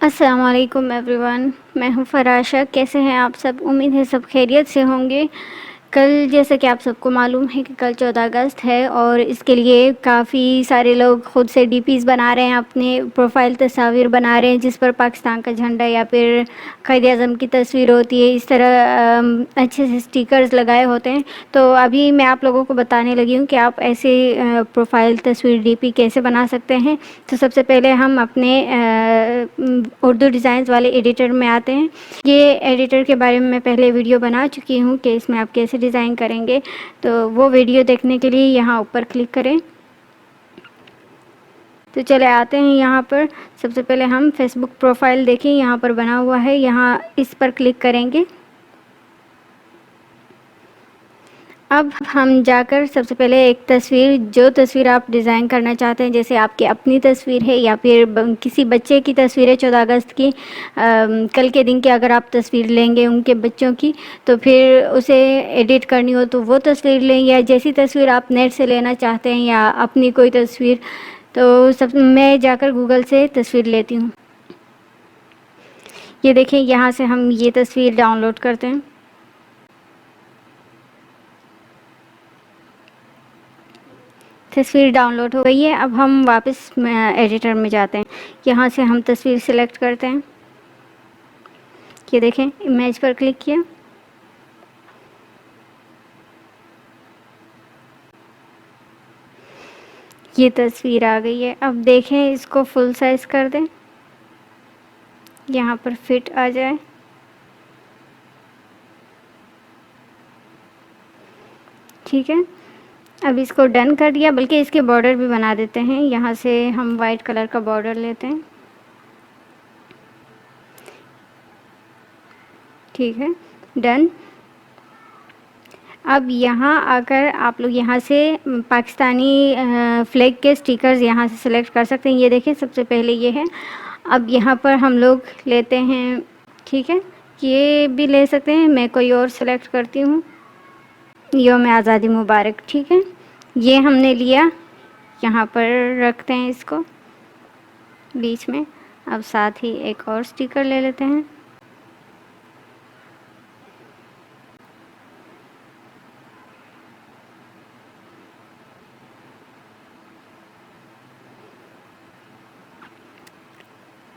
अस्सलाम वालेकुम एवरीवन। मैं हूँ फ़राशा। कैसे हैं आप सब? उम्मीद है सब खैरियत से होंगे। कल जैसे कि आप सबको मालूम है कि कल 14 अगस्त है और इसके लिए काफ़ी सारे लोग ख़ुद से डीपीज़ बना रहे हैं, अपने प्रोफाइल तस्वीर बना रहे हैं जिस पर पाकिस्तान का झंडा या फिर क़ायद-ए-आज़म की तस्वीर होती है। इस तरह अच्छे से स्टिकर्स लगाए होते हैं। तो अभी मैं आप लोगों को बताने लगी हूँ कि आप ऐसे प्रोफाइल तस्वीर डीपी कैसे बना सकते हैं। तो सबसे पहले हम अपने उर्दू डिज़ाइंस वाले एडिटर में आते हैं। ये एडिटर के बारे में मैं पहले वीडियो बना चुकी हूँ कि इसमें आप कैसे डिज़ाइन करेंगे। तो वो वीडियो देखने के लिए यहाँ ऊपर क्लिक करें। तो चले आते हैं यहाँ पर। सबसे पहले हम फेसबुक प्रोफाइल देखें, यहाँ पर बना हुआ है, यहाँ इस पर क्लिक करेंगे। अब हम जाकर सबसे पहले एक तस्वीर, जो तस्वीर आप डिज़ाइन करना चाहते हैं, जैसे आपकी अपनी तस्वीर है या फिर किसी बच्चे की तस्वीर है 14 अगस्त की, कल के दिन की अगर आप तस्वीर लेंगे उनके बच्चों की, तो फिर उसे एडिट करनी हो तो वो तस्वीर लें, या जैसी तस्वीर आप नेट से लेना चाहते हैं या अपनी कोई तस्वीर। तो सब मैं जाकर गूगल से तस्वीर लेती हूँ। ये देखें, यहाँ से हम ये तस्वीर डाउनलोड करते हैं। तस्वीर डाउनलोड हो गई है। अब हम वापस एडिटर में जाते हैं। यहाँ से हम तस्वीर सिलेक्ट करते हैं। ये देखें, इमेज पर क्लिक किया। ये तस्वीर आ गई है। अब देखें, इसको फुल साइज़ कर दें, यहाँ पर फिट आ जाए। ठीक है, अब इसको डन कर दिया। बल्कि इसके बॉर्डर भी बना देते हैं। यहाँ से हम वाइट कलर का बॉर्डर लेते हैं। ठीक है, डन। अब यहाँ आकर आप लोग यहाँ से पाकिस्तानी फ्लैग के स्टिकर्स यहाँ से सिलेक्ट कर सकते हैं। ये देखें, सबसे पहले ये है। अब यहाँ पर हम लोग लेते हैं, ठीक है, ये भी ले सकते हैं। मैं कोई और सिलेक्ट करती हूँ, यौम आज़ादी मुबारक। ठीक है, ये हमने लिया, यहाँ पर रखते हैं इसको बीच में। अब साथ ही एक और स्टिकर ले लेते हैं।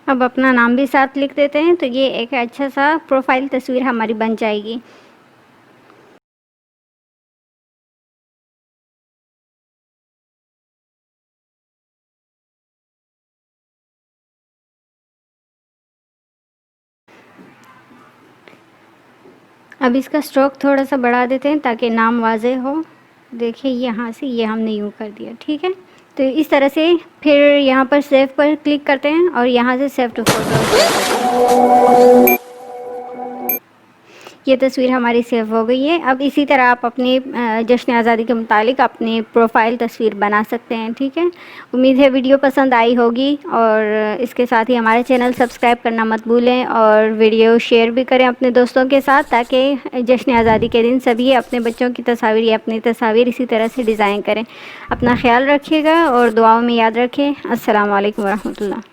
अब अपना नाम भी साथ लिख देते हैं, तो ये एक अच्छा सा प्रोफाइल तस्वीर हमारी बन जाएगी। अब इसका स्ट्रोक थोड़ा सा बढ़ा देते हैं ताकि नाम वाज़ेह हो। देखिए, यहाँ से ये हमने यूँ कर दिया। ठीक है, तो इस तरह से फिर यहाँ पर सेव पर क्लिक करते हैं और यहाँ से सेव टू फोटो। ये तस्वीर हमारी सेव हो गई है। अब इसी तरह आप अपनी जश्न आज़ादी के मुतालिक अपनी प्रोफाइल तस्वीर बना सकते हैं। ठीक है, उम्मीद है वीडियो पसंद आई होगी और इसके साथ ही हमारे चैनल सब्सक्राइब करना मत भूलें और वीडियो शेयर भी करें अपने दोस्तों के साथ, ताकि जश्न आज़ादी के दिन सभी अपने बच्चों की तस्वीर या अपनी तस्वीर इसी तरह से डिज़ाइन करें। अपना ख्याल रखिएगा और दुआओं में याद रखें। अस्सलाम वालेकुम वरहमतुल्लाह।